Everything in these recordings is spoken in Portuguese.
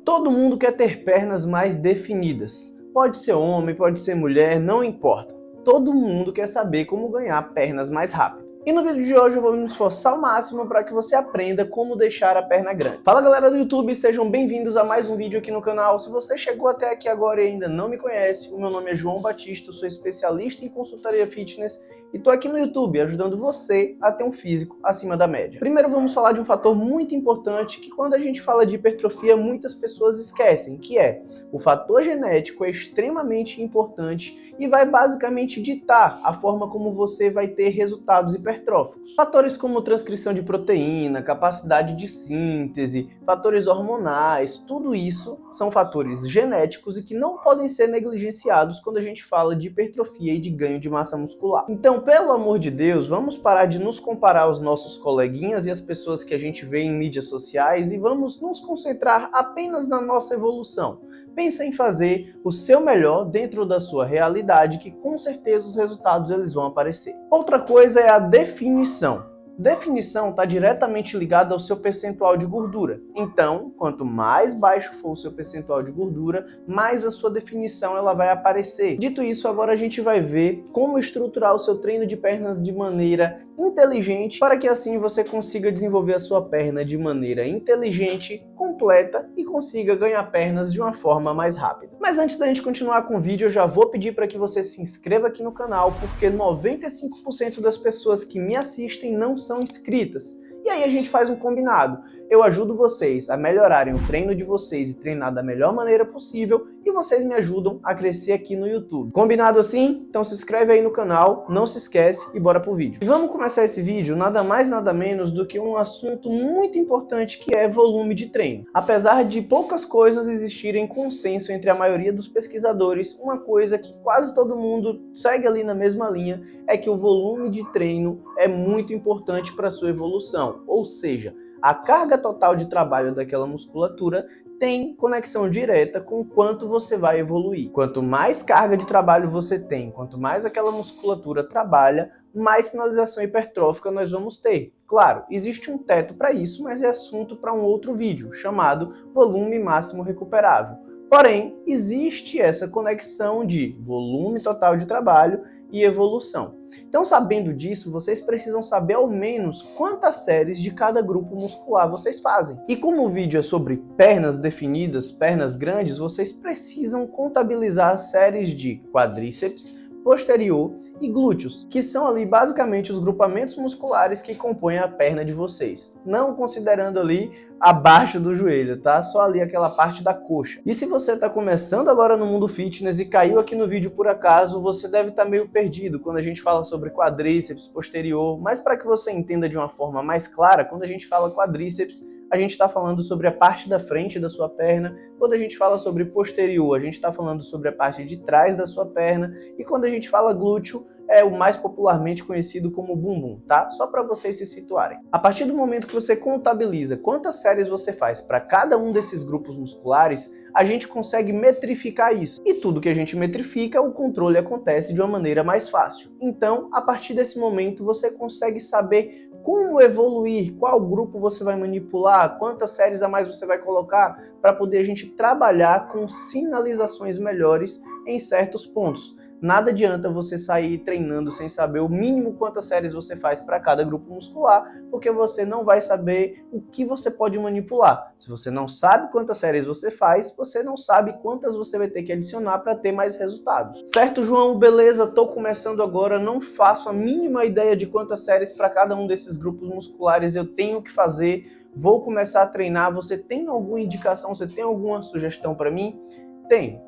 Todo mundo quer ter pernas mais definidas. Pode ser homem, pode ser mulher, não importa. Todo mundo quer saber como ganhar pernas mais rápido. E no vídeo de hoje eu vou me esforçar ao máximo para que você aprenda como deixar a perna grande. Fala galera do YouTube, sejam bem-vindos a mais um vídeo aqui no canal. Se você chegou até aqui agora e ainda não me conhece, o meu nome é João Batista, eu sou especialista em consultoria fitness e tô aqui no YouTube ajudando você a ter um físico acima da média. Primeiro vamos falar de um fator muito importante que quando a gente fala de hipertrofia muitas pessoas esquecem, que é o fator genético é extremamente importante e vai basicamente ditar a forma como você vai ter resultados hipertróficos. Fatores como transcrição de proteína, capacidade de síntese, fatores hormonais, tudo isso são fatores genéticos e que não podem ser negligenciados quando a gente fala de hipertrofia e de ganho de massa muscular. Então, pelo amor de Deus, vamos parar de nos comparar aos nossos coleguinhas e as pessoas que a gente vê em mídias sociais e vamos nos concentrar apenas na nossa evolução. Pensa em fazer o seu melhor dentro da sua realidade, que com certeza os resultados eles vão aparecer. Outra coisa é a definição. Definição está diretamente ligada ao seu percentual de gordura. Então, quanto mais baixo for o seu percentual de gordura, mais a sua definição ela vai aparecer. Dito isso, agora a gente vai ver como estruturar o seu treino de pernas de maneira inteligente, para que assim você consiga desenvolver a sua perna de maneira inteligente, completa e consiga ganhar pernas de uma forma mais rápida. Mas antes da gente continuar com o vídeo, eu já vou pedir para que você se inscreva aqui no canal, porque 95% das pessoas que me assistem não são inscritas. E aí a gente faz um combinado. Eu ajudo vocês a melhorarem o treino de vocês e treinar da melhor maneira possível e vocês me ajudam a crescer aqui no YouTube. Combinado assim? Então se inscreve aí no canal, não se esquece e bora pro vídeo. E vamos começar esse vídeo nada mais nada menos do que um assunto muito importante que é volume de treino. Apesar de poucas coisas existirem consenso entre a maioria dos pesquisadores, uma coisa que quase todo mundo segue ali na mesma linha é que o volume de treino é muito importante para a sua evolução, ou seja, a carga total de trabalho daquela musculatura tem conexão direta com o quanto você vai evoluir. Quanto mais carga de trabalho você tem, quanto mais aquela musculatura trabalha, mais sinalização hipertrófica nós vamos ter. Claro, existe um teto para isso, mas é assunto para um outro vídeo, chamado volume máximo recuperável. Porém, existe essa conexão de volume total de trabalho e evolução. Então, sabendo disso, vocês precisam saber ao menos quantas séries de cada grupo muscular vocês fazem. E como o vídeo é sobre pernas definidas, pernas grandes, vocês precisam contabilizar as séries de quadríceps, posterior e glúteos, que são ali basicamente os grupamentos musculares que compõem a perna de vocês, não considerando ali abaixo do joelho, tá? Só ali aquela parte da coxa. E se você está começando agora no mundo fitness e caiu aqui no vídeo por acaso, você deve estar meio perdido quando a gente fala sobre quadríceps, posterior, mas para que você entenda de uma forma mais clara, quando a gente fala quadríceps, a gente está falando sobre a parte da frente da sua perna. Quando a gente fala sobre posterior, a gente está falando sobre a parte de trás da sua perna. E quando a gente fala glúteo, é o mais popularmente conhecido como bumbum, tá? Só para vocês se situarem. A partir do momento que você contabiliza quantas séries você faz para cada um desses grupos musculares, a gente consegue metrificar isso. E tudo que a gente metrifica, o controle acontece de uma maneira mais fácil. Então, a partir desse momento, você consegue saber como evoluir, qual grupo você vai manipular, quantas séries a mais você vai colocar, para poder a gente trabalhar com sinalizações melhores em certos pontos. Nada adianta você sair treinando sem saber o mínimo quantas séries você faz para cada grupo muscular, porque você não vai saber o que você pode manipular. Se você não sabe quantas séries você faz, você não sabe quantas você vai ter que adicionar para ter mais resultados. Certo, João? Beleza, tô começando agora, não faço a mínima ideia de quantas séries para cada um desses grupos musculares eu tenho que fazer, vou começar a treinar. Você tem alguma indicação, você tem alguma sugestão para mim?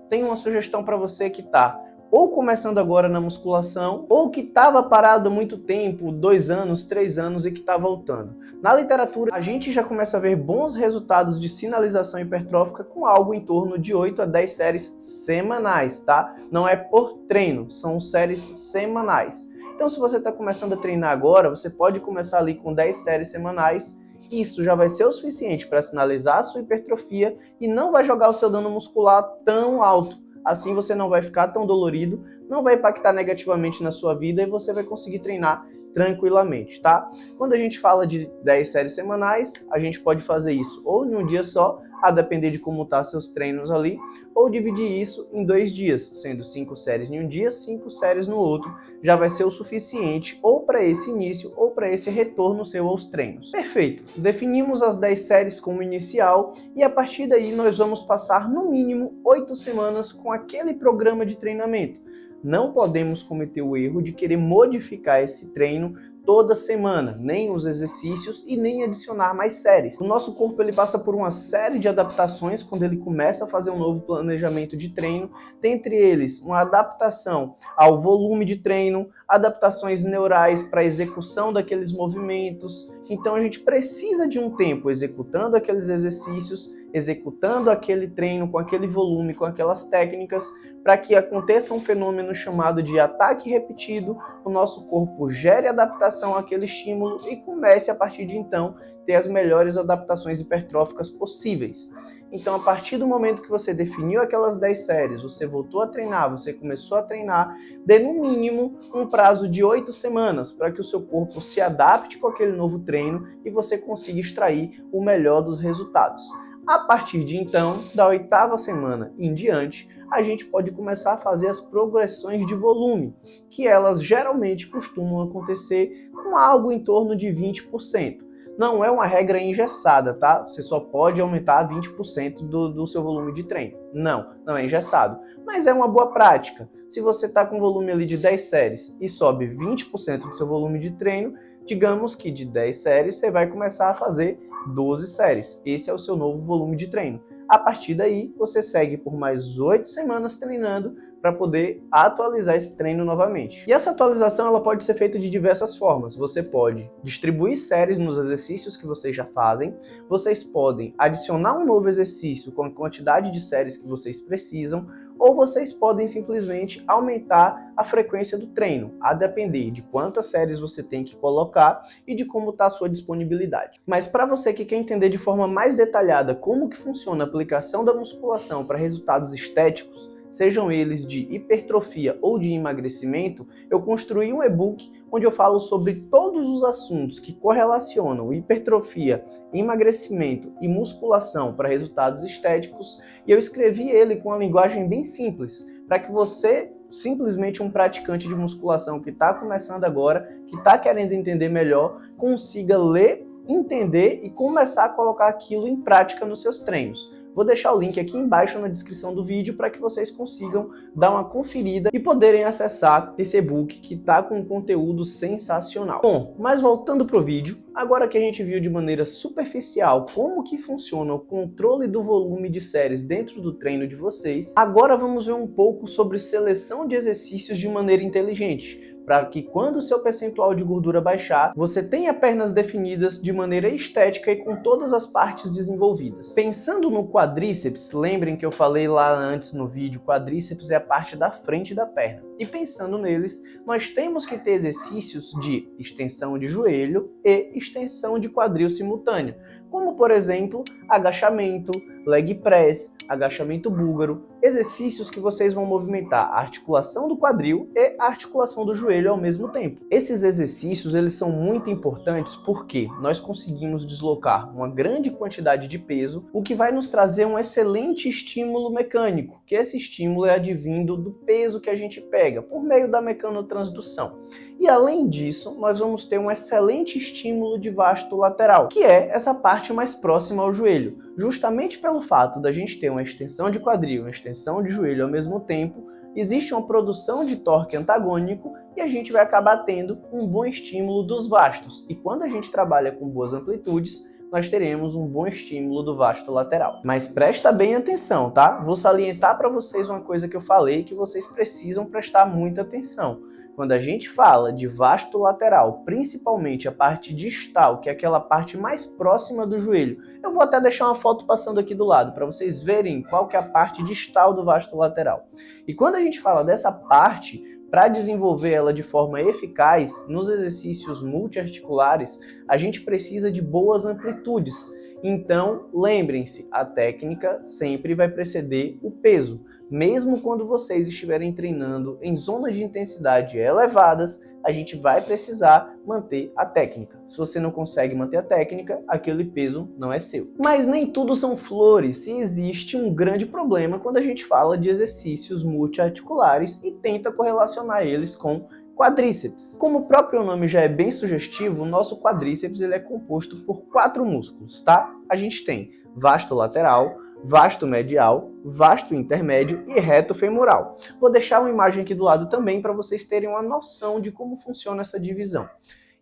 Tenho uma sugestão para você que tá ou começando agora na musculação, ou que estava parado há muito tempo, 2 anos, 3 anos e que está voltando. Na literatura, a gente já começa a ver bons resultados de sinalização hipertrófica com algo em torno de 8 a 10 séries semanais, tá? Não é por treino, são séries semanais. Então, se você está começando a treinar agora, você pode começar ali com 10 séries semanais. Isso já vai ser o suficiente para sinalizar a sua hipertrofia e não vai jogar o seu dano muscular tão alto. Assim você não vai ficar tão dolorido, não vai impactar negativamente na sua vida e você vai conseguir treinar tranquilamente, tá? Quando a gente fala de 10 séries semanais, a gente pode fazer isso ou em um dia só, a depender de como tá seus treinos ali, ou dividir isso em 2 dias, sendo 5 séries em um dia, 5 séries no outro, já vai ser o suficiente ou para esse início ou para esse retorno seu aos treinos. Perfeito, definimos as 10 séries como inicial e a partir daí nós vamos passar no mínimo 8 semanas com aquele programa de treinamento. Não podemos cometer o erro de querer modificar esse treino toda semana, nem os exercícios e nem adicionar mais séries. O nosso corpo ele passa por uma série de adaptações quando ele começa a fazer um novo planejamento de treino, dentre eles uma adaptação ao volume de treino, adaptações neurais para a execução daqueles movimentos. Então a gente precisa de um tempo executando aqueles exercícios, executando aquele treino com aquele volume, com aquelas técnicas, para que aconteça um fenômeno chamado de ataque repetido, o nosso corpo gere adaptação àquele estímulo e comece a partir de então ter as melhores adaptações hipertróficas possíveis. Então, a partir do momento que você definiu aquelas 10 séries, você voltou a treinar, você começou a treinar, dê no mínimo um prazo de 8 semanas para que o seu corpo se adapte com aquele novo treino e você consiga extrair o melhor dos resultados. A partir de então, da 8ª semana em diante, a gente pode começar a fazer as progressões de volume, que elas geralmente costumam acontecer com algo em torno de 20%. Não é uma regra engessada, tá? Você só pode aumentar 20% do seu volume de treino. Não é engessado. Mas é uma boa prática. Se você está com um volume ali de 10 séries e sobe 20% do seu volume de treino, digamos que de 10 séries você vai começar a fazer 12 séries. Esse é o seu novo volume de treino. A partir daí, você segue por mais 8 semanas treinando para poder atualizar esse treino novamente. E essa atualização ela pode ser feita de diversas formas. Você pode distribuir séries nos exercícios que vocês já fazem, vocês podem adicionar um novo exercício com a quantidade de séries que vocês precisam, ou vocês podem simplesmente aumentar a frequência do treino, a depender de quantas séries você tem que colocar e de como está a sua disponibilidade. Mas para você que quer entender de forma mais detalhada como que funciona a aplicação da musculação para resultados estéticos, sejam eles de hipertrofia ou de emagrecimento, eu construí um e-book onde eu falo sobre todos os assuntos que correlacionam hipertrofia, emagrecimento e musculação para resultados estéticos, e eu escrevi ele com uma linguagem bem simples, para que você, simplesmente um praticante de musculação que está começando agora, que está querendo entender melhor, consiga ler, entender e começar a colocar aquilo em prática nos seus treinos. Vou deixar o link aqui embaixo na descrição do vídeo para que vocês consigam dar uma conferida e poderem acessar esse e-book que está com um conteúdo sensacional. Bom, mas voltando para o vídeo, agora que a gente viu de maneira superficial como que funciona o controle do volume de séries dentro do treino de vocês, agora vamos ver um pouco sobre seleção de exercícios de maneira inteligente, para que quando o seu percentual de gordura baixar, você tenha pernas definidas de maneira estética e com todas as partes desenvolvidas. Pensando no quadríceps, lembrem que eu falei lá antes no vídeo, quadríceps é a parte da frente da perna. E pensando neles, nós temos que ter exercícios de extensão de joelho e extensão de quadril simultâneo, como por exemplo, agachamento, leg press, agachamento búlgaro, exercícios que vocês vão movimentar a articulação do quadril e a articulação do joelho ao mesmo tempo. Esses exercícios eles são muito importantes porque nós conseguimos deslocar uma grande quantidade de peso, o que vai nos trazer um excelente estímulo mecânico, que esse estímulo é advindo do peso que a gente pega por meio da mecanotransdução. E além disso, nós vamos ter um excelente estímulo de vasto lateral, que é essa parte mais próxima ao joelho. Justamente pelo fato da gente ter uma extensão de quadril, uma extensão de joelho ao mesmo tempo, existe uma produção de torque antagônico e a gente vai acabar tendo um bom estímulo dos vastos. E quando a gente trabalha com boas amplitudes, nós teremos um bom estímulo do vasto lateral. Mas presta bem atenção, tá? Vou salientar para vocês uma coisa que eu falei que vocês precisam prestar muita atenção. Quando a gente fala de vasto lateral, principalmente a parte distal, que é aquela parte mais próxima do joelho, eu vou até deixar uma foto passando aqui do lado para vocês verem qual que é a parte distal do vasto lateral. E quando a gente fala dessa parte, para desenvolver ela de forma eficaz, nos exercícios multiarticulares, a gente precisa de boas amplitudes. Então, lembrem-se, a técnica sempre vai preceder o peso. mesmo quando vocês estiverem treinando em zonas de intensidade elevadas, a gente vai precisar manter a técnica. Se você não consegue manter a técnica, aquele peso não é seu. Mas nem tudo são flores, e existe um grande problema quando a gente fala de exercícios multiarticulares e tenta correlacionar eles com quadríceps. Como o próprio nome já é bem sugestivo, o nosso quadríceps ele é composto por 4 músculos, tá? A gente tem vasto lateral, vasto medial, vasto intermédio e reto femoral. Vou deixar uma imagem aqui do lado também para vocês terem uma noção de como funciona essa divisão.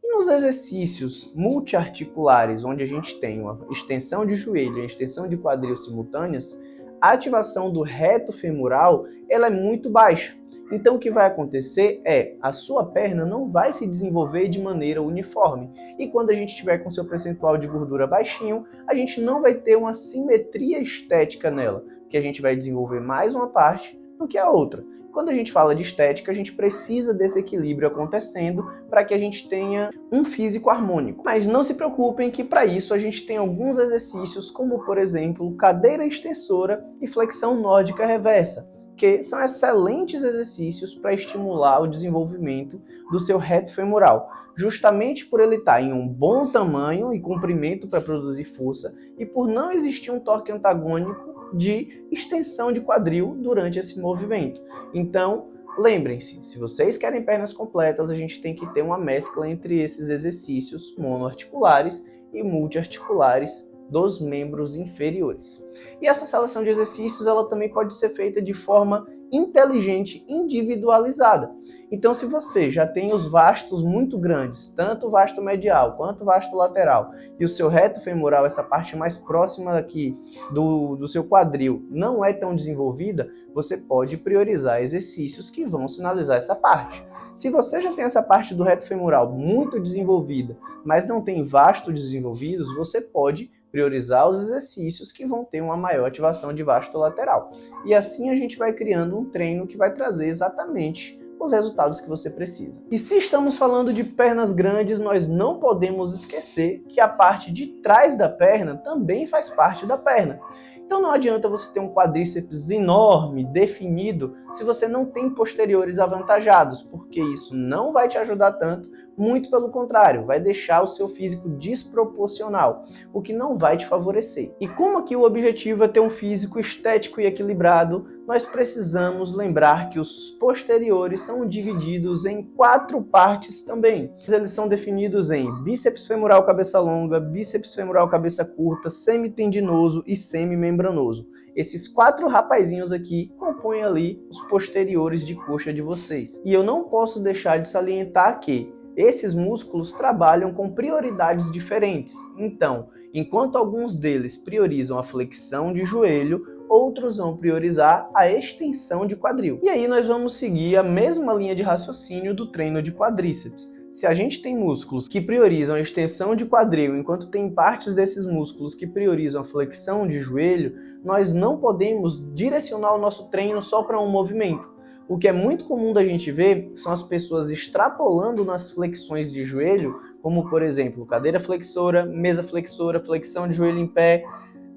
E nos exercícios multiarticulares, onde a gente tem uma extensão de joelho e extensão de quadril simultâneas, a ativação do reto femoral ela é muito baixa. Então o que vai acontecer é, a sua perna não vai se desenvolver de maneira uniforme. E quando a gente estiver com seu percentual de gordura baixinho, a gente não vai ter uma simetria estética nela, porque a gente vai desenvolver mais uma parte do que a outra. Quando a gente fala de estética, a gente precisa desse equilíbrio acontecendo para que a gente tenha um físico harmônico. Mas não se preocupem que para isso a gente tem alguns exercícios, como por exemplo, cadeira extensora e flexão nórdica reversa, que são excelentes exercícios para estimular o desenvolvimento do seu reto femoral, justamente por ele estar em um bom tamanho e comprimento para produzir força e por não existir um torque antagônico de extensão de quadril durante esse movimento. Então, lembrem-se, se vocês querem pernas completas, a gente tem que ter uma mescla entre esses exercícios monoarticulares e multiarticulares dos membros inferiores. E essa seleção de exercícios ela também pode ser feita de forma inteligente, individualizada. Então, se você já tem os vastos muito grandes, tanto o vasto medial quanto o vasto lateral, e o seu reto femoral, essa parte mais próxima aqui do seu quadril, não é tão desenvolvida, você pode priorizar exercícios que vão sinalizar essa parte. Se você já tem essa parte do reto femoral muito desenvolvida, mas não tem vasto desenvolvidos, você pode priorizar os exercícios que vão ter uma maior ativação de vasto lateral. E assim a gente vai criando um treino que vai trazer exatamente os resultados que você precisa. E se estamos falando de pernas grandes, nós não podemos esquecer que a parte de trás da perna também faz parte da perna. Então não adianta você ter um quadríceps enorme, definido, se você não tem posteriores avantajados, porque isso não vai te ajudar tanto, muito pelo contrário, vai deixar o seu físico desproporcional, o que não vai te favorecer. E como aqui o objetivo é ter um físico estético e equilibrado, nós precisamos lembrar que os posteriores são divididos em 4 partes também. Eles são definidos em bíceps femoral cabeça longa, bíceps femoral cabeça curta, semitendinoso e semimembranoso. Esses 4 rapazinhos aqui compõem ali os posteriores de coxa de vocês. E eu não posso deixar de salientar que esses músculos trabalham com prioridades diferentes. Então, enquanto alguns deles priorizam a flexão de joelho, outros vão priorizar a extensão de quadril. E aí nós vamos seguir a mesma linha de raciocínio do treino de quadríceps. Se a gente tem músculos que priorizam a extensão de quadril, enquanto tem partes desses músculos que priorizam a flexão de joelho, nós não podemos direcionar o nosso treino só para um movimento. O que é muito comum da gente ver são as pessoas extrapolando nas flexões de joelho, como por exemplo, cadeira flexora, mesa flexora, flexão de joelho em pé,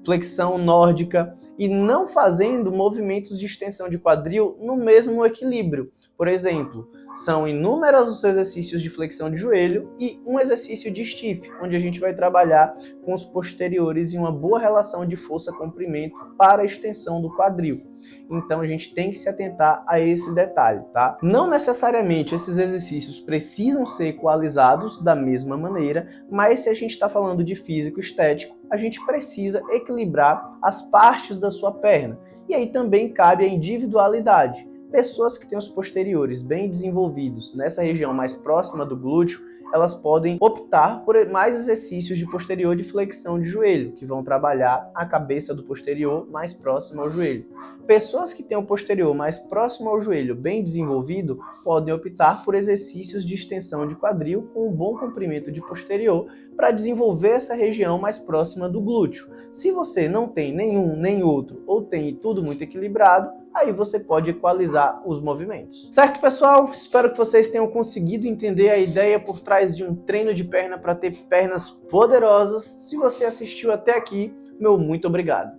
flexão nórdica, e não fazendo movimentos de extensão de quadril no mesmo equilíbrio. Por exemplo, são inúmeros os exercícios de flexão de joelho e um exercício de stiff, onde a gente vai trabalhar com os posteriores em uma boa relação de força-comprimento para a extensão do quadril. Então a gente tem que se atentar a esse detalhe, tá? Não necessariamente esses exercícios precisam ser equalizados da mesma maneira, mas se a gente está falando de físico estético, a gente precisa equilibrar as partes da sua perna. E aí também cabe a individualidade. Pessoas que têm os posteriores bem desenvolvidos nessa região mais próxima do glúteo, elas podem optar por mais exercícios de posterior de flexão de joelho, que vão trabalhar a cabeça do posterior mais próxima ao joelho. Pessoas que têm o posterior mais próximo ao joelho bem desenvolvido, podem optar por exercícios de extensão de quadril com um bom comprimento de posterior para desenvolver essa região mais próxima do glúteo. Se você não tem nenhum nem outro, ou tem tudo muito equilibrado, aí você pode equalizar os movimentos. Certo, pessoal? Espero que vocês tenham conseguido entender a ideia por trás de um treino de perna para ter pernas poderosas. Se você assistiu até aqui, meu muito obrigado.